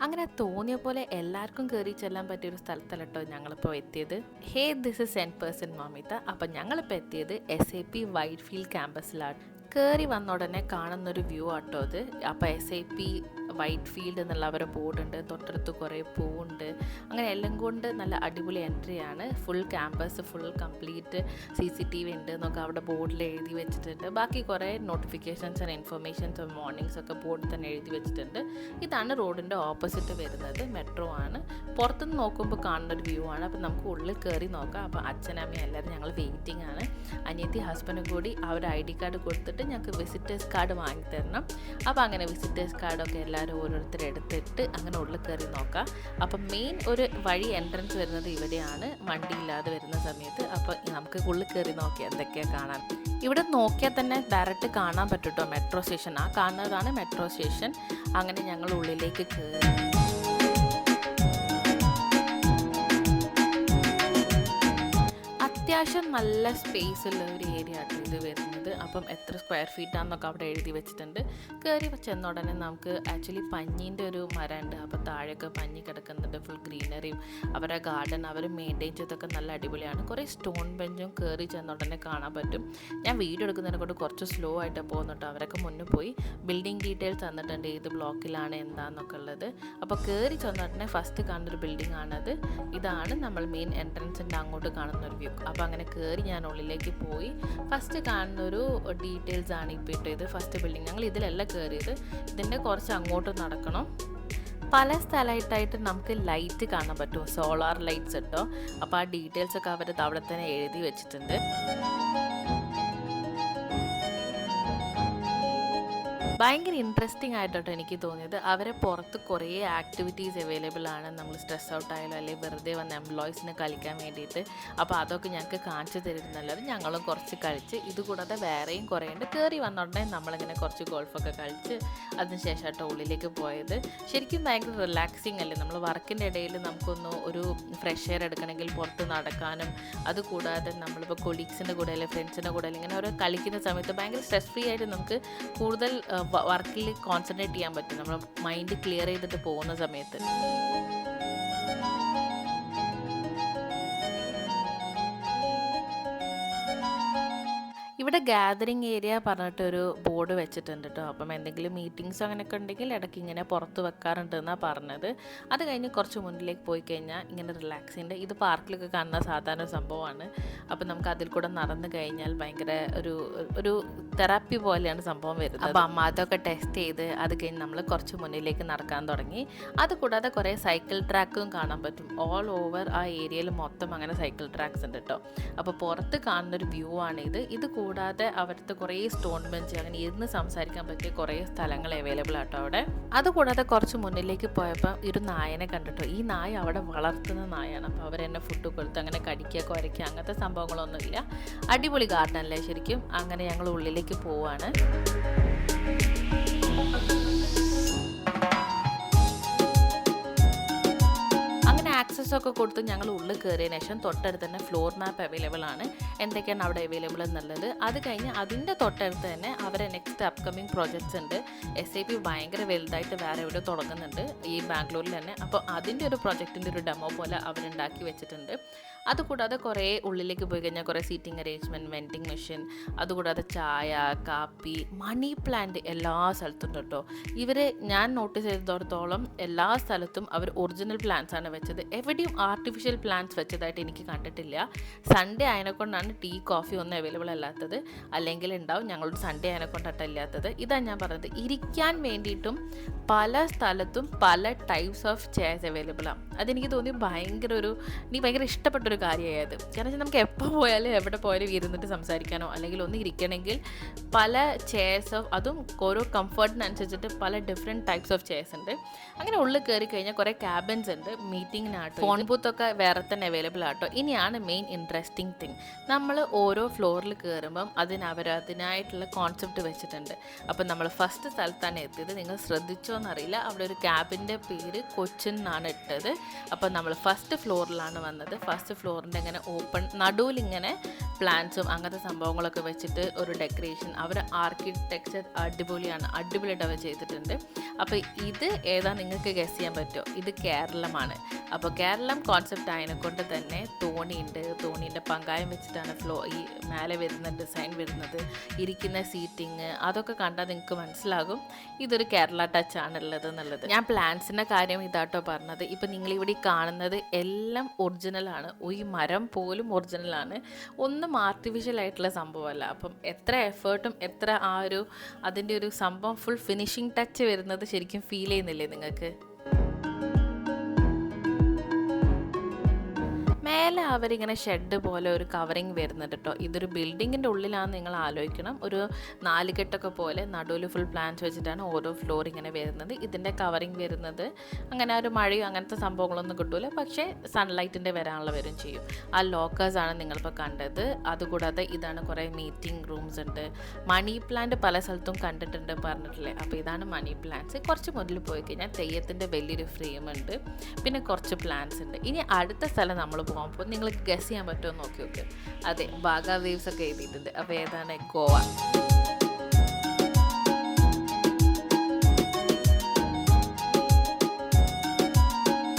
അങ്ങനെ തോന്നിയ പോലെ എല്ലാവർക്കും കയറി ചെല്ലാൻ പറ്റിയൊരു സ്ഥലത്തല്ല കേട്ടോ ഞങ്ങളിപ്പോൾ എത്തിയത്. ഹേ, ദിസ് ഇസ് സെൻറ്റ് മാമിത. അപ്പം ഞങ്ങളിപ്പോൾ എത്തിയത് SAP വൈറ്റ് ഫീൽഡ് ക്യാമ്പസിലാണ്. കയറി വന്ന ഉടനെ കാണുന്നൊരു വ്യൂ ആട്ടോ അത്. അപ്പോൾ SAP വൈറ്റ് ഫീൽഡ് എന്നുള്ള അവരെ ബോർഡുണ്ട്, തൊട്ടടുത്ത് കുറേ പൂവുണ്ട്. അങ്ങനെ എല്ലാം കൊണ്ട് നല്ല അടിപൊളി എൻട്രിയാണ്. Full campus full complete CCTV ഉണ്ട് എന്നൊക്കെ അവിടെ ബോർഡിൽ എഴുതി വെച്ചിട്ടുണ്ട്. ബാക്കി കുറേ നോട്ടിഫിക്കേഷൻസ് ആൻഡ് ഇൻഫർമേഷൻസ് മോർണിംഗ്സ് ഒക്കെ ബോർഡിൽ തന്നെ എഴുതി വെച്ചിട്ടുണ്ട്. ഇതാണ് റോഡിൻ്റെ ഓപ്പോസിറ്റ് വരുന്നത്, മെട്രോ ആണ്. പുറത്തുനിന്ന് നോക്കുമ്പോൾ കാണുന്നൊരു വ്യൂ ആണ്. അപ്പോൾ നമുക്ക് ഉള്ളിൽ കയറി നോക്കാം. അപ്പോൾ അച്ഛനമ്മയും എല്ലാവരും ഞങ്ങൾ വെയിറ്റിംഗ് ആണ്. അനിയത്തി ഹസ്ബൻഡും കൂടി അവരുടെ ID കാർഡ് കൊടുത്തിട്ട് ഞങ്ങൾക്ക് വിസിറ്റേഴ്സ് കാർഡ് വാങ്ങിത്തരണം. അപ്പോൾ അങ്ങനെ വിസിറ്റേഴ്സ് കാർഡൊക്കെ എല്ലാവരും ഓരോരുത്തരെടുത്തിട്ട് അങ്ങനെ ഉള്ളിൽ കയറി നോക്കാം. അപ്പം മെയിൻ ഒരു വഴി എൻട്രൻസ് വരുന്നത് ഇവിടെയാണ്, വണ്ടിയില്ലാതെ വരുന്ന സമയത്ത്. അപ്പോൾ നമുക്ക് ഉള്ളിൽ കയറി നോക്കിയാൽ എന്തൊക്കെയാണ് കാണാൻ. ഇവിടെ നോക്കിയാൽ തന്നെ ഡയറക്റ്റ് കാണാൻ പറ്റും കേട്ടോ മെട്രോ സ്റ്റേഷൻ. ആ കാണുന്നതാണ് മെട്രോ സ്റ്റേഷൻ. അങ്ങനെ ഞങ്ങൾ ഉള്ളിലേക്ക് കയറി. അത്യാവശ്യം നല്ല സ്പേസ് ഉള്ള ഒരു ഏരിയ ആട്ടോ ഇത് വരുന്നത്. അപ്പം എത്ര സ്ക്വയർ ഫീറ്റാണെന്നൊക്കെ അവിടെ എഴുതി വെച്ചിട്ടുണ്ട്. കയറി ചെന്ന ഉടനെ നമുക്ക് ആക്ച്വലി പഞ്ഞീൻ്റെ ഒരു മരമുണ്ട്. അപ്പോൾ താഴെയൊക്കെ പഞ്ഞി കിടക്കുന്നുണ്ട്, ഫുൾ ഗ്രീനറിയും. അവരുടെ ഗാർഡൻ അവർ മെയിൻറ്റെയിൻ ചെയ്തൊക്കെ നല്ല അടിപൊളിയാണ്. കുറേ സ്റ്റോൺ ബെഞ്ചും കയറി ചെന്ന ഉടനെ കാണാൻ പറ്റും. ഞാൻ വീഡിയോ എടുക്കുന്നതിനെ കൊണ്ട് കുറച്ച് സ്ലോ ആയിട്ട് പോകുന്നുണ്ട്. അവരൊക്കെ മുന്നേ പോയി ബിൽഡിംഗ് ഡീറ്റെയിൽസ് തന്നിട്ടുണ്ട്, ഏത് ബ്ലോക്കിലാണ് എന്താണെന്നൊക്കെ ഉള്ളത്. അപ്പോൾ കയറി ചെന്ന ഉടനെ ഫസ്റ്റ് കാണുന്നൊരു ബിൽഡിംഗ് ആണത്. ഇതാണ് നമ്മൾ മെയിൻ എൻട്രൻസിൻ്റെ അങ്ങോട്ട് കാണുന്നൊരു വ്യൂ. അപ്പോൾ അങ്ങനെ കയറി ഞാൻ ഉള്ളിലേക്ക് പോയി. ഫസ്റ്റ് കാണുന്നൊരു ഡീറ്റെയിൽസ് ആണ് ഇപ്പോൾ ഇട്ടത്. ഫസ്റ്റ് ബിൽഡിംഗ് ഞങ്ങൾ ഇതിലല്ല കയറിയത്, ഇതിൻ്റെ കുറച്ച് അങ്ങോട്ട് നടക്കണം. പല സ്ഥലമായിട്ടായിട്ട് നമുക്ക് ലൈറ്റ് കാണാൻ പറ്റും, സോളാർ ലൈറ്റ്സ് കേട്ടോ. അപ്പോൾ ആ ഡീറ്റെയിൽസ് ഒക്കെ അവർ അവിടെ തന്നെ എഴുതി വെച്ചിട്ടുണ്ട്. ഭയങ്കര ഇൻട്രസ്റ്റിംഗ് ആയിട്ടോ എനിക്ക് തോന്നിയത്. അവരെ പുറത്ത് കുറേ ആക്ടിവിറ്റീസ് അവൈലബിൾ ആണ്. നമ്മൾ സ്ട്രെസ് ഔട്ട് ആയാലും അല്ലെങ്കിൽ വെറുതെ വന്ന എംപ്ലോയീസിനെ കളിക്കാൻ വേണ്ടിയിട്ട്. അപ്പോൾ അതൊക്കെ ഞങ്ങൾക്ക് കാണിച്ചു തരുന്നല്ലാതെ ഞങ്ങളും കുറച്ച് കളിച്ച്. ഇതുകൂടാതെ വേറെയും കുറേ ഉണ്ട്. കയറി വന്നോടനെ നമ്മളിങ്ങനെ കുറച്ച് ഗോൾഫൊക്കെ കളിച്ച് അതിനുശേഷം കേട്ടോ ഉള്ളിലേക്ക് പോയത്. ശരിക്കും ഭയങ്കര റിലാക്സിങ് അല്ലേ. നമ്മൾ വർക്കിൻ്റെ ഇടയിൽ നമുക്കൊന്ന് ഒരു ഫ്രഷ് എയർ എടുക്കണമെങ്കിൽ പുറത്ത് നടക്കാനും, അതുകൂടാതെ നമ്മളിപ്പോൾ കൊളീഗ്സിൻ്റെ കൂടെ അല്ലെങ്കിൽ ഫ്രണ്ട്സിൻ്റെ കൂടെ ഇങ്ങനെ ഓരോ കളിക്കുന്ന സമയത്ത് ഭയങ്കര സ്ട്രെസ് ഫ്രീ ആയിട്ട് നമുക്ക് കൂടുതൽ വർക്കിൽ കോൺസെൻട്രേറ്റ് ചെയ്യാൻ പറ്റും, നമ്മൾ മൈൻഡ് ക്ലിയർ ചെയ്തിട്ട് പോകുന്ന സമയത്ത്. ഇവിടെ ഗാദറിങ് ഏരിയ പറഞ്ഞിട്ടൊരു ബോർഡ് വെച്ചിട്ടുണ്ട് കേട്ടോ. അപ്പം എന്തെങ്കിലും മീറ്റിങ്സ് അങ്ങനെയൊക്കെ ഉണ്ടെങ്കിൽ ഇടയ്ക്ക് ഇങ്ങനെ പുറത്ത് വെക്കാറുണ്ട് എന്നാണ് പറഞ്ഞത്. അത് കഴിഞ്ഞ് കുറച്ച് മുന്നിലേക്ക് പോയി കഴിഞ്ഞാൽ ഇങ്ങനെ റിലാക്സിൻ്റെ ഇത് പാർക്കിലൊക്കെ കാണുന്ന സാധാരണ സംഭവമാണ്. അപ്പം നമുക്ക് അതിൽ കൂടെ നടന്നു കഴിഞ്ഞാൽ ഭയങ്കര ഒരു തെറാപ്പി പോലെയാണ് സംഭവം വരുന്നത്. അപ്പോൾ അമ്മ അതൊക്കെ ടെസ്റ്റ് ചെയ്ത് അത് കഴിഞ്ഞ് നമ്മൾ കുറച്ച് മുന്നിലേക്ക് നടക്കാൻ തുടങ്ങി. അതുകൂടാതെ കുറേ സൈക്കിൾ ട്രാക്കും കാണാൻ പറ്റും. ഓൾ ഓവർ ആ ഏരിയയിൽ മൊത്തം അങ്ങനെ സൈക്കിൾ ട്രാക്സ് ഉണ്ട് കേട്ടോ. അപ്പോൾ പുറത്ത് കാണുന്നൊരു വ്യൂ ആണിത്. ഇത് കൂടാതെ അവിടുത്തെ കുറേ സ്റ്റോൺ ബെഞ്ച് അങ്ങനെ ഇരുന്ന് സംസാരിക്കാൻ പറ്റിയ കുറേ സ്ഥലങ്ങൾ അവൈലബിൾ ആട്ടോ അവിടെ. അതുകൂടാതെ കുറച്ച് മുന്നിലേക്ക് പോയപ്പോൾ ഒരു നായനെ കണ്ടിട്ടോ. ഈ നായ അവിടെ വളർത്തുന്ന നായാണ്. അപ്പോൾ അവരെന്നെ ഫുഡ് കൊടുത്ത് അങ്ങനെ കടിക്കുക കുരയ്ക്കുക അങ്ങനത്തെ സംഭവങ്ങളൊന്നുമില്ല. അടിപൊളി ഗാർഡനല്ലേ ശരിക്കും. അങ്ങനെ ഞങ്ങൾ ഉള്ളിലേക്ക് പോവാണ്. ആക്സസ് ഒക്കെ കൊടുത്ത് ഞങ്ങൾ ഉള്ളിൽ കയറിയതിന് ശേഷം തൊട്ടടുത്ത് തന്നെ ഫ്ലോർ മാപ്പ് അവൈലബിൾ ആണ്, എന്തൊക്കെയാണ് അവിടെ അവൈലബിൾ എന്നുള്ളത്. അത് കഴിഞ്ഞ് അതിൻ്റെ തൊട്ടടുത്ത് തന്നെ അവരെ നെക്സ്റ്റ് അപ്കമിങ് പ്രോജക്ട്സ് ഉണ്ട്. SAP ഭയങ്കര വലുതായിട്ട് വേറെ എവിടെ തുടങ്ങുന്നുണ്ട് ഈ ബാംഗ്ലൂരിൽ തന്നെ. അപ്പോൾ അതിൻ്റെ ഒരു പ്രൊജക്റ്റിൻ്റെ ഒരു ഡെമോ പോലെ അവരുണ്ടാക്കി വെച്ചിട്ടുണ്ട്. അതുകൂടാതെ കുറേ ഉള്ളിലേക്ക് പോയി കഴിഞ്ഞാൽ കുറേ സീറ്റിംഗ് അറേഞ്ച്മെൻറ്റ്, വെൻഡിങ് മെഷീൻ, അതുകൂടാതെ ചായ, കാപ്പി, മണി പ്ലാന്റ് എല്ലാ സ്ഥലത്തും കേട്ടോ. ഞാൻ നോട്ടീസ് ചെയ്തിടത്തോളം എല്ലാ സ്ഥലത്തും അവർ ഒറിജിനൽ പ്ലാന്റ്സ് ആണ് വെച്ചത്. എവിടെയും ആർട്ടിഫിഷ്യൽ പ്ലാന്റ്സ് വെച്ചതായിട്ട് എനിക്ക് കണ്ടിട്ടില്ല. സൺഡേ ആയതിനെക്കൊണ്ടാണ് ടീ കോഫി ഒന്നും അവൈലബിൾ അല്ലാത്തത്, അല്ലെങ്കിൽ ഉണ്ടാവും. ഞങ്ങളോട് സൺഡേ ആയതിനെക്കൊണ്ടാണ് ഇല്ലാത്തത്. ഇതാണ് ഞാൻ പറഞ്ഞത്. ഇരിക്കാൻ വേണ്ടിയിട്ടും പല സ്ഥലത്തും പല ടൈപ്സ് ഓഫ് ചെയർസ് അവൈലബിൾ ആണ്. അതെനിക്ക് തോന്നി എനിക്ക് ഭയങ്കര ഇഷ്ടപ്പെട്ടൊരു കാര്യമായത്. കാരണം വെച്ചാൽ നമുക്ക് എപ്പോൾ പോയാലും എവിടെ പോയാലും ഇരുന്നിട്ട് സംസാരിക്കാനോ അല്ലെങ്കിൽ ഒന്ന് ഇരിക്കണമെങ്കിൽ പല ചെയർസ് ഓഫ്, അതും ഓരോ കംഫർട്ടിനനുസരിച്ചിട്ട് പല ഡിഫറെൻറ്റ് ടൈപ്സ് ഓഫ് ചെയർസ് ഉണ്ട്. അങ്ങനെ ഉള്ളിൽ കയറി കഴിഞ്ഞാൽ കുറേ ക്യാബിൻസ് ഉണ്ട്, മീറ്റിങ്ങിനാട്ടോ. ഫോൺ ബൂത്തൊക്കെ വേറെ തന്നെ അവൈലബിൾ ആട്ടോ. ഇനിയാണ് മെയിൻ ഇൻട്രസ്റ്റിംഗ് തിങ്. നമ്മൾ ഓരോ ഫ്ലോറിൽ കയറുമ്പം അതിനായിട്ടുള്ള കോൺസെപ്റ്റ് വെച്ചിട്ടുണ്ട്. അപ്പം നമ്മൾ ഫസ്റ്റ് സ്ഥലത്താണ് എത്തിയത്. നിങ്ങൾ ശ്രദ്ധിച്ചോ എന്നറിയില്ല, അവിടെ ഒരു ക്യാബിൻ്റെ പേര് കൊച്ചിൻ എന്നാണ് ഇട്ടത്. അപ്പം നമ്മൾ ഫസ്റ്റ് ഫ്ലോറിലാണ് വന്നത്. ഫസ്റ്റ് ഫ്ലോറിൻ്റെ ഇങ്ങനെ ഓപ്പൺ നടുവിലിങ്ങനെ പ്ലാന്റ്സും അങ്ങനത്തെ സംഭവങ്ങളൊക്കെ വെച്ചിട്ട് ഒരു ഡെക്കറേഷൻ. അവർ ആർക്കിടെക്ചർ അടിപൊളിയായിട്ട് അവർ ചെയ്തിട്ടുണ്ട്. അപ്പോൾ ഇത് ഏതാ നിങ്ങൾക്ക് ഗസ് ചെയ്യാൻ പറ്റുമോ? ഇത് കേരളമാണ്. അപ്പോൾ കേരളം കോൺസെപ്റ്റ് ആയതിനെക്കൊണ്ട് തന്നെ തോണിയുണ്ട്. തോണീൻ്റെ പങ്കായം വെച്ചിട്ടാണ് ഈ മേലെ വരുന്ന ഡിസൈൻ വരുന്നത്. ഇരിക്കുന്ന സീറ്റിങ് അതൊക്കെ കണ്ടാൽ നിങ്ങൾക്ക് മനസ്സിലാകും ഇതൊരു കേരള ടച്ച് ആണുള്ളത് എന്നുള്ളത്. ഞാൻ പ്ലാന്റ്സിൻ്റെ കാര്യം ഇതാട്ടോ പറഞ്ഞത്. ഇപ്പം നിങ്ങളിവിടെ കാണുന്നത് എല്ലാം ഒറിജിനലാണ്. ഈ മരം പോലും ഒറിജിനലാണ്. ഒന്നും ആർട്ടിഫിഷ്യൽ ആയിട്ടുള്ള സംഭവമല്ല. അപ്പം എത്ര എഫേർട്ടും എത്ര അതിൻ്റെ ഒരു സംഭവം ഫുൾ ഫിനിഷിംഗ് ടച്ച് വരുന്നത് ശരിക്കും ഫീൽ ചെയ്യുന്നില്ലേ നിങ്ങൾക്ക്? മേലെ അവരിങ്ങനെ ഷെഡ് പോലെ ഒരു കവറിങ് വരുന്നുണ്ട് കേട്ടോ. ഇതൊരു ബിൽഡിങ്ങിൻ്റെ ഉള്ളിലാണെന്ന് നിങ്ങൾ ആലോചിക്കണം. ഒരു 4 കെട്ടൊക്കെ പോലെ നടുവിൽ ഫുൾ പ്ലാന്റ്സ് വെച്ചിട്ടാണ് ഓരോ ഫ്ലോർ ഇങ്ങനെ വരുന്നത്. ഇതിൻ്റെ കവറിങ് വരുന്നത് അങ്ങനെ ഒരു മഴയോ അങ്ങനത്തെ സംഭവങ്ങളൊന്നും കിട്ടൂല, പക്ഷേ സൺലൈറ്റിൻ്റെ വരാനുള്ള വരും ചെയ്യും. ആ ലോക്കേഴ്സാണ് നിങ്ങളിപ്പോൾ കണ്ടത്. അതുകൂടാതെ ഇതാണ് കുറേ മീറ്റിംഗ് റൂംസ് ഉണ്ട്. മണി പ്ലാന്റ് പല സ്ഥലത്തും കണ്ടിട്ടുണ്ട് പറഞ്ഞിട്ടില്ലേ. അപ്പോൾ ഇതാണ് മണി പ്ലാന്റ്സ്. കുറച്ച് മുന്നിൽ പോയി കഴിഞ്ഞാൽ തെയ്യത്തിൻ്റെ വലിയൊരു ഫ്രെയിം ഉണ്ട്. പിന്നെ കുറച്ച് പ്ലാന്റ്സ് ഉണ്ട്. ഇനി അടുത്ത സ്ഥലം നമ്മൾ പോകുമ്പോൾ നിങ്ങൾക്ക് ഗസ് ചെയ്യാൻ പറ്റുമോ നോക്കി നോക്ക്. അതെ, ബാഗ വേവ്സ് ഒക്കെ എഴുതിയിട്ടുണ്ട്. അപ്പോൾ ഏതാണ്? ഗോവ.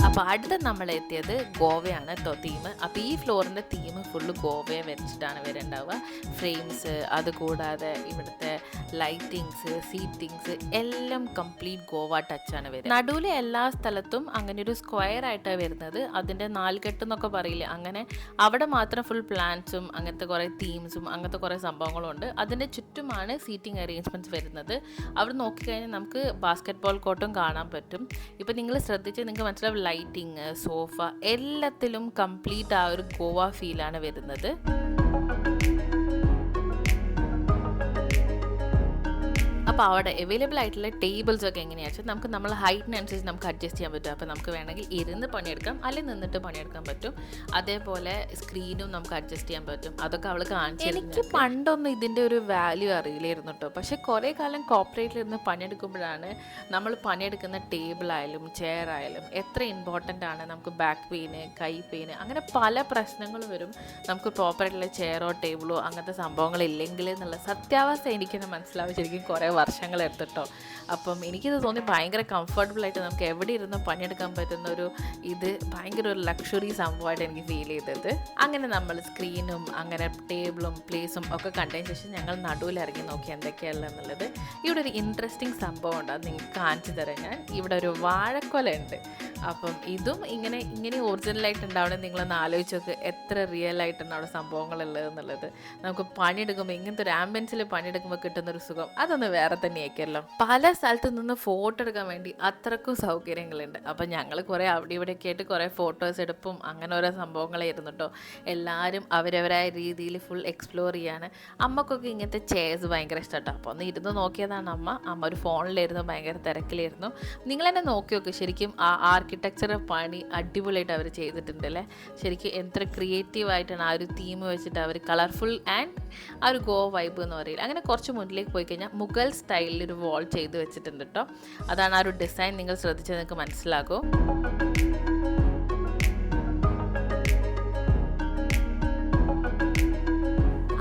അപ്പോൾ അടുത്ത നമ്മൾ എത്തിയത് ഗോവയാണ് കേട്ടോ തീം. അപ്പോൾ ഈ ഫ്ലോറിൻ്റെ തീം ഫുള്ള് ഗോവയെ വെച്ചിട്ടാണ് വരേണ്ടാവുക. ഫ്രെയിംസ്, അതുകൂടാതെ ഇവിടുത്തെ ലൈറ്റിങ്സ്, സീറ്റിങ്സ് എല്ലാം കംപ്ലീറ്റ് ഗോവ ടച്ചാണ് വരുന്നത്. നടുവിലെ എല്ലാ സ്ഥലത്തും അങ്ങനെ ഒരു സ്ക്വയർ ആയിട്ടാണ് വരുന്നത്. അതിൻ്റെ 4 കെട്ട് എന്നൊക്കെ പറയില്ലേ, അങ്ങനെ അവിടെ മാത്രം ഫുൾ പ്ലാന്റ്സും അങ്ങനത്തെ കുറേ തീംസും അങ്ങനത്തെ കുറേ സംഭവങ്ങളും ഉണ്ട്. അതിൻ്റെ ചുറ്റുമാണ് സീറ്റിംഗ് അറേഞ്ച്മെൻറ്റ്സ് വരുന്നത്. അവിടെ നോക്കിക്കഴിഞ്ഞാൽ നമുക്ക് ബാസ്കറ്റ് ബോൾ കോർട്ടും കാണാൻ പറ്റും. ഇപ്പം നിങ്ങൾ ശ്രദ്ധിച്ച് നിങ്ങൾക്ക് മനസ്സിലാവും, ലൈറ്റിങ്, സോഫ എല്ലാത്തിലും കംപ്ലീറ്റ് ആ ഒരു ഗോവ ഫീലാണ് വരുന്നത്. അപ്പോൾ അവിടെ അവൈലബിൾ ആയിട്ടുള്ള ടേബിൾസ് ഒക്കെ എങ്ങനെയാണെന്ന് വെച്ചാൽ നമുക്ക് നമ്മൾ ഹൈറ്റിനനുസരിച്ച് നമുക്ക് അഡ്ജസ്റ്റ് ചെയ്യാൻ പറ്റും. അപ്പോൾ നമുക്ക് വേണമെങ്കിൽ ഇരുന്ന് പണിയെടുക്കാം, അല്ലെങ്കിൽ നിന്നിട്ട് പണിയെടുക്കാൻ പറ്റും. അതേപോലെ സ്ക്രീനും നമുക്ക് അഡ്ജസ്റ്റ് ചെയ്യാൻ പറ്റും. അതൊക്കെ അവൾ കാണിച്ചു. എനിക്ക് പണ്ടൊന്നും ഇതിൻ്റെ ഒരു വാല്യൂ അറിയില്ലായിരുന്നു കേട്ടോ. പക്ഷേ കുറേ കാലം കോർപ്പറേറ്റിലിരുന്ന് പണിയെടുക്കുമ്പോഴാണ് നമ്മൾ പണിയെടുക്കുന്ന ടേബിളായാലും ചെയർ ആയാലും എത്ര ഇമ്പോർട്ടൻ്റ് ആണ്. നമുക്ക് ബാക്ക് പെയിന്, കൈ പെയിന്, അങ്ങനെ പല പ്രശ്നങ്ങളും വരും നമുക്ക് പ്രോപ്പറായിട്ടുള്ള ചെയറോ ടേബിളോ അങ്ങനത്തെ സംഭവങ്ങളില്ലെങ്കിൽ എന്നുള്ള സത്യാവസ്ഥ എനിക്കെന്നെ മനസ്സിലാവും ശരിക്കും കുറേ വർഷങ്ങളെടുത്തിട്ടോ. അപ്പം എനിക്കിത് തോന്നി ഭയങ്കര കംഫർട്ടബിളായിട്ട് നമുക്ക് എവിടെ ഇരുന്ന് പണിയെടുക്കാൻ പറ്റുന്ന ഒരു ഭയങ്കര ഒരു ലക്ഷറി സംഭവമായിട്ട് എനിക്ക് ഫീൽ ചെയ്തത്. അങ്ങനെ നമ്മൾ സ്ക്രീനും അങ്ങനെ ടേബിളും പ്ലേസും ഒക്കെ കണ്ടതിന് ശേഷം ഞങ്ങൾ നടുവിൽ ഇറങ്ങി നോക്കി എന്തൊക്കെയല്ല എന്നുള്ളത്. ഇവിടെ ഒരു ഇൻട്രസ്റ്റിംഗ് സംഭവം ഉണ്ട്, അത് നിങ്ങൾക്ക് കാണിച്ചു തരാം ഞാൻ. ഇവിടെ ഒരു വാഴക്കൊല ഉണ്ട്. അപ്പം ഇതും ഇങ്ങനെ ഒറിജിനലായിട്ട് ഉണ്ടാവണം. നിങ്ങളൊന്ന് ആലോചിച്ച് നോക്ക് എത്ര റിയൽ ആയിട്ടാണ് അവിടെ സംഭവങ്ങളുള്ളത് എന്നുള്ളത്. നമുക്ക് പണിയെടുക്കുമ്പോൾ ഇങ്ങനത്തെ ഒരു ആംബിയൻസിൽ പണിയെടുക്കുമ്പോൾ കിട്ടുന്നൊരു സുഖം അതൊന്ന് വേറെ തന്നെയായിരിക്കുമല്ലോ. പല സ്ഥലത്തു നിന്ന് ഫോട്ടോ എടുക്കാൻ വേണ്ടി അത്രക്കും സൗകര്യങ്ങളുണ്ട്. അപ്പം ഞങ്ങൾ കുറേ അവിടെ ഇവിടെയൊക്കെ ആയിട്ട് കുറേ ഫോട്ടോസ് എടുപ്പും അങ്ങനെ ഓരോ സംഭവങ്ങളായിരുന്നു കേട്ടോ. എല്ലാവരും അവരവരായ രീതിയിൽ ഫുൾ എക്സ്പ്ലോർ ചെയ്യാണ്. അമ്മക്കൊക്കെ ഇങ്ങനത്തെ ചെയർസ് ഭയങ്കര ഇഷ്ടമാട്ടോ. അപ്പോൾ ഒന്ന് ഇരുന്ന് നോക്കിയതാണ് അമ്മ ഒരു ഫോണിലായിരുന്നു, ഭയങ്കര തിരക്കിലായിരുന്നു. നിങ്ങൾ തന്നെ നോക്കി നോക്ക്, ശരിക്കും ആ ആർക്കിടെക്ചർ പണി അടിപൊളിയായിട്ട് അവർ ചെയ്തിട്ടുണ്ട് അല്ലേ. ശരിക്കും എത്ര ക്രിയേറ്റീവായിട്ടാണ് ആ ഒരു തീം വെച്ചിട്ട് അവർ കളർഫുൾ ആൻഡ് ആ ഒരു ഗോ വൈബ് എന്ന് പറയില്ല. അങ്ങനെ കുറച്ച് മുന്നിലേക്ക് പോയി കഴിഞ്ഞാൽ മുഗൾ സ്റ്റൈലിൽ ഒരു വാൾ ചെയ്ത് വെച്ചിട്ടുണ്ട് കേട്ടോ. അതാണ് ആ ഒരു ഡിസൈൻ. നിങ്ങൾ ശ്രദ്ധിച്ചാൽ നിങ്ങൾക്ക് മനസ്സിലാകും.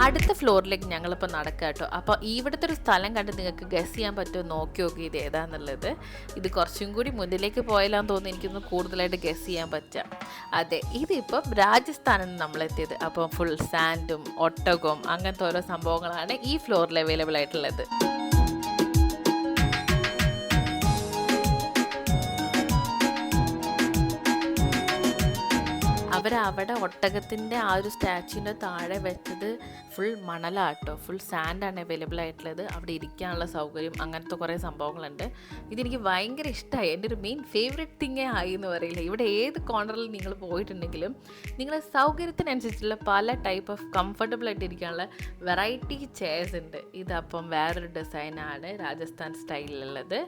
അടുത്ത ഫ്ലോറിലേക്ക് ഞങ്ങളിപ്പോൾ നടക്കുക കേട്ടോ. അപ്പോൾ ഇവിടുത്തെ ഒരു സ്ഥലം കണ്ട് നിങ്ങൾക്ക് ഗസ് ചെയ്യാൻ പറ്റുമോ നോക്കി നോക്കി ഇത് ഏതാന്നുള്ളത്. ഇത് കുറച്ചും കൂടി മുന്നിലേക്ക് പോയാലാന്ന് തോന്നുന്നു എനിക്കൊന്ന് കൂടുതലായിട്ട് ഗസ് ചെയ്യാൻ പറ്റാം. അതെ, ഇതിപ്പം രാജസ്ഥാനിൽ നിന്ന് നമ്മളെത്തിയത്. അപ്പോൾ ഫുൾ സാൻഡും ഒട്ടകവും അങ്ങനത്തെ ഓരോ സംഭവങ്ങളാണ് ഈ ഫ്ലോറിൽ അവൈലബിൾ ആയിട്ടുള്ളത്. അവരവിടെ ഒട്ടകത്തിൻ്റെ ആ ഒരു സ്റ്റാച്യൂൻ്റെ താഴെ വെച്ചത് ഫുൾ മണലാട്ടോ, ഫുൾ സാൻഡാണ് അവൈലബിൾ ആയിട്ടുള്ളത്. അവിടെ ഇരിക്കാനുള്ള സൗകര്യം അങ്ങനത്തെ കുറേ സംഭവങ്ങളുണ്ട്. ഇതെനിക്ക് ഭയങ്കര ഇഷ്ടമായി. എൻ്റെ ഒരു മെയിൻ ഫേവറേറ്റ് തിങ്ങേ ആയി എന്ന് പറയില്ല. ഇവിടെ ഏത് കോർണറിൽ നിങ്ങൾ പോയിട്ടുണ്ടെങ്കിലും നിങ്ങളെ സൗകര്യത്തിനനുസരിച്ചുള്ള പല ടൈപ്പ് ഓഫ് കംഫർട്ടബിൾ ആയിട്ട് ഇരിക്കാനുള്ള വെറൈറ്റി ചെയർസ് ഉണ്ട്. ഇതപ്പം വേറൊരു ഡിസൈനാണ് രാജസ്ഥാൻ സ്റ്റൈലിലുള്ളത്.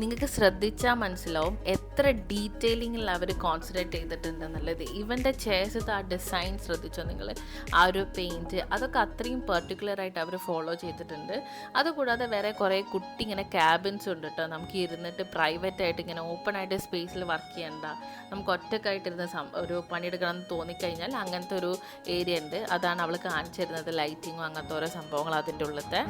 നിങ്ങൾക്ക് നിങ്ങൾക്ക് ശ്രദ്ധിച്ചാൽ മനസ്സിലാവും എത്ര ഡീറ്റെയിലിങ്ങിൽ അവർ കോൺസെൻട്രേറ്റ് ചെയ്തിട്ടുണ്ടെന്നുള്ളത്. ഇവൻ്റെ ചെയർസത്തെ ആ ഡിസൈൻ ശ്രദ്ധിച്ചോ നിങ്ങൾ? ആ ഒരു പെയിൻറ്റ് അതൊക്കെ അത്രയും പെർട്ടിക്കുലറായിട്ട് അവർ ഫോളോ ചെയ്തിട്ടുണ്ട്. അതുകൂടാതെ വേറെ കുറേ കുട്ടി ഇങ്ങനെ ക്യാബിൻസ് ഉണ്ട് കേട്ടോ. നമുക്ക് ഇരുന്നിട്ട് പ്രൈവറ്റായിട്ട് ഇങ്ങനെ ഓപ്പൺ ആയിട്ട് സ്പേസിൽ വർക്ക് ചെയ്യണ്ട, നമുക്ക് ഒറ്റക്കായിട്ടിരുന്ന് ഒരു പണിയെടുക്കണം എന്ന് തോന്നിക്കഴിഞ്ഞാൽ അങ്ങനത്തെ ഒരു ഏരിയ ഉണ്ട്. അതാണ് അവൾ കാണിച്ചു തരുന്നത്, ലൈറ്റിങ്ങും അങ്ങനത്തെ ഓരോ സംഭവങ്ങൾ അതിൻ്റെ ഉള്ളത്തെ.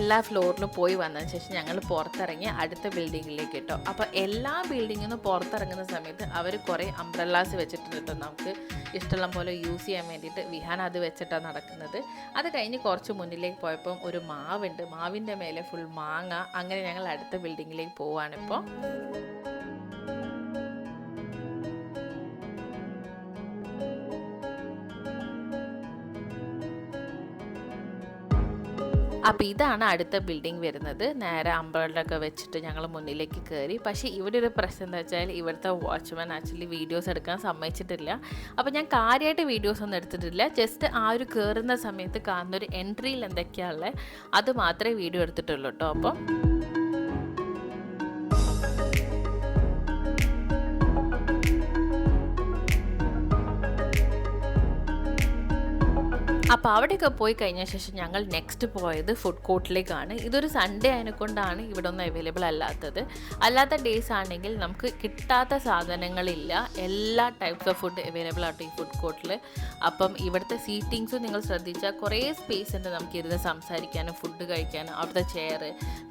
എല്ലാ ഫ്ലോറിലും പോയി വന്നതിന് ശേഷം ഞങ്ങൾ പുറത്തിറങ്ങി അടുത്ത ബിൽഡിങ്ങിലേക്ക് കേട്ടോ. അപ്പോൾ എല്ലാ ബിൽഡിങ്ങിൽ നിന്ന് പുറത്തിറങ്ങുന്ന സമയത്ത് അവർ കുറേ അംബ്രല്ലാസ് വെച്ചിട്ടുണ്ട് കേട്ടോ, നമുക്ക് ഇഷ്ടമുള്ള പോലെ യൂസ് ചെയ്യാൻ വേണ്ടിയിട്ട്. വിഹാൻ അത് വെച്ചിട്ടാണ് നടക്കുന്നത്. അത് കഴിഞ്ഞ് കുറച്ച് മുന്നിലേക്ക് പോയപ്പം ഒരു മാവുണ്ട്, മാവിൻ്റെ മേലെ ഫുൾ മാങ്ങ. അങ്ങനെ ഞങ്ങൾ അടുത്ത ബിൽഡിങ്ങിലേക്ക് പോവാണിപ്പോൾ. അപ്പോൾ ഇതാണ് അടുത്ത ബിൽഡിംഗ് വരുന്നത്. നേരെ അമ്പലമൊക്കെ വെച്ചിട്ട് ഞങ്ങൾ മുന്നിലേക്ക് കയറി. പക്ഷേ ഇവിടെ ഒരു പ്രശ്നം എന്താ വെച്ചാൽ ഇവിടുത്തെ വാച്ച്മാൻ ആക്ച്വലി വീഡിയോസ് എടുക്കാൻ സമ്മതിച്ചിട്ടില്ല. അപ്പോൾ ഞാൻ കാര്യമായിട്ട് വീഡിയോസ് ഒന്നും എടുത്തിട്ടില്ല. ജസ്റ്റ് ആ ഒരു കയറുന്ന സമയത്ത് കാണുന്നൊരു എൻട്രിയിൽ എന്തൊക്കെയാണുള്ളത് അത് മാത്രമേ വീഡിയോ എടുത്തിട്ടുള്ളൂ കേട്ടോ. അപ്പോൾ അപ്പോൾ അവിടെയൊക്കെ പോയി കഴിഞ്ഞ ശേഷം ഞങ്ങൾ നെക്സ്റ്റ് പോയത് ഫുഡ് കോർട്ടിലേക്കാണ്. ഇതൊരു സൺഡേ ആയതുകൊണ്ടാണ് ഇവിടെ ഒന്നും അവൈലബിൾ അല്ലാത്തത്. അല്ലാത്ത ഡേയ്സ് ആണെങ്കിൽ നമുക്ക് കിട്ടാത്ത സാധനങ്ങളില്ല, എല്ലാ ടൈപ്സ് ഓഫ് ഫുഡ് അവൈലബിൾ ആട്ടോ ഈ ഫുഡ് കോർട്ടിൽ. അപ്പം ഇവിടുത്തെ സീറ്റിങ്സും നിങ്ങൾ ശ്രദ്ധിച്ചാൽ കുറേ സ്പേസ് ഉണ്ട് നമുക്ക് ഇരുന്ന് സംസാരിക്കാനും ഫുഡ് കഴിക്കാനും. അവിടുത്തെ ചെയർ,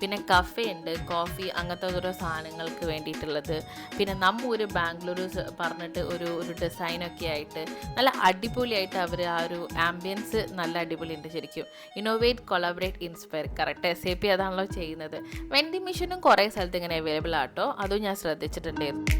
പിന്നെ കഫേ ഉണ്ട്, കോഫി അങ്ങനത്തെ ഓരോ സാധനങ്ങൾക്ക് വേണ്ടിയിട്ടുള്ളത്. പിന്നെ നമ്മൊരു ബാംഗ്ലൂർ പറഞ്ഞിട്ട് ഒരു ഡിസൈനൊക്കെ ആയിട്ട് നല്ല അടിപൊളിയായിട്ട് അവർ ആ ഒരു ആംബിയൻസ് നല്ല അടിപൊളിയുണ്ട് ശരിക്കും. Innovate, collaborate, inspire. Correct SAP അതാണല്ലോ ചെയ്യുന്നത്. വെൻഡിങ് മെഷീനും കുറേ സ്ഥലത്ത് ഇങ്ങനെ അവൈലബിൾ ആട്ടോ, അതും ഞാൻ ശ്രദ്ധിച്ചിട്ടുണ്ടായിരുന്നു.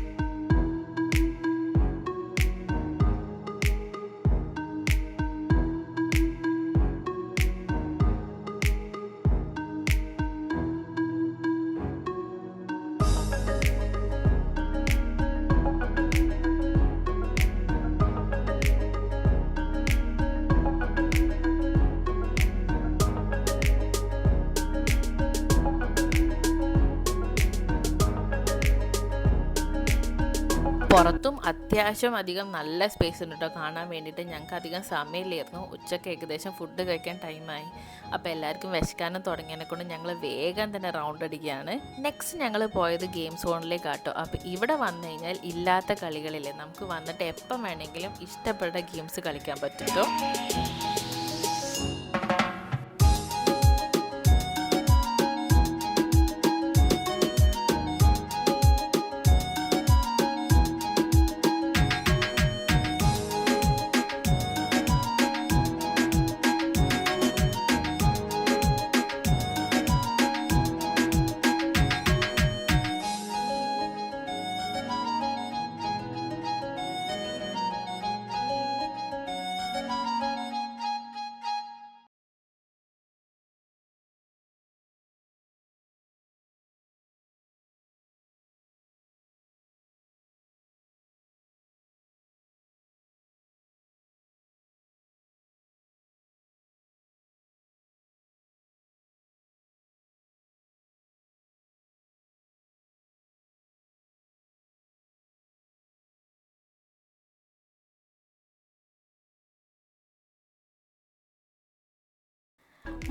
പുറത്തും അത്യാവശ്യം അധികം നല്ല സ്പേസ് ഉണ്ട് കേട്ടോ കാണാൻ വേണ്ടിയിട്ട്. ഞങ്ങൾക്ക് അധികം സമയമില്ലായിരുന്നു, ഉച്ചയ്ക്ക് ഏകദേശം ഫുഡ് കഴിക്കാൻ ടൈമായി. അപ്പോൾ എല്ലാവർക്കും വിശക്കാനും തുടങ്ങിയതിനെ കൊണ്ട് ഞങ്ങൾ വേഗം തന്നെ റൗണ്ട് അടിക്കുകയാണ്. നെക്സ്റ്റ് ഞങ്ങൾ പോയത് ഗെയിം സോണിലേക്കാട്ടോ. അപ്പോൾ ഇവിടെ വന്നു കഴിഞ്ഞാൽ ഇല്ലാത്ത കളികളില്ലേ, നമുക്ക് വന്നിട്ട് എപ്പം വേണമെങ്കിലും ഇഷ്ടപ്പെട്ട ഗെയിംസ് കളിക്കാൻ പറ്റുമോ.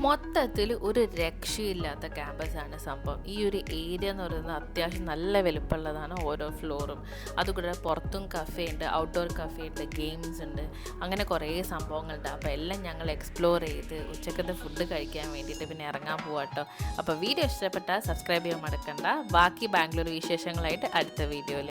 മൊത്തത്തിൽ ഒരു രക്ഷയില്ലാത്ത ക്യാമ്പസാണ് സംഭവം. ഈ ഒരു ഏരിയ എന്ന് പറയുന്നത് അത്യാവശ്യം നല്ല വലുപ്പമുള്ളതാണ് ഓരോ ഫ്ലോറും. അതുകൂടെ പുറത്തും കഫേ ഉണ്ട്, ഔട്ട്ഡോർ കഫേ ഉണ്ട്, ഗെയിംസ് ഉണ്ട്, അങ്ങനെ കുറേ സംഭവങ്ങളുണ്ട്. അപ്പോൾ എല്ലാം ഞങ്ങൾ എക്സ്പ്ലോർ ചെയ്ത് ഉച്ചക്കത്തെ ഫുഡ് കഴിക്കാൻ വേണ്ടിയിട്ട് പിന്നെ ഇറങ്ങാൻ പോവാട്ടോ. അപ്പോൾ വീഡിയോ ഇഷ്ടപ്പെട്ടാൽ സബ്സ്ക്രൈബ് ചെയ്യാൻ മറക്കണ്ട. ബാക്കി ബാംഗ്ലൂർ വിശേഷങ്ങളായിട്ട് അടുത്ത വീഡിയോയിൽ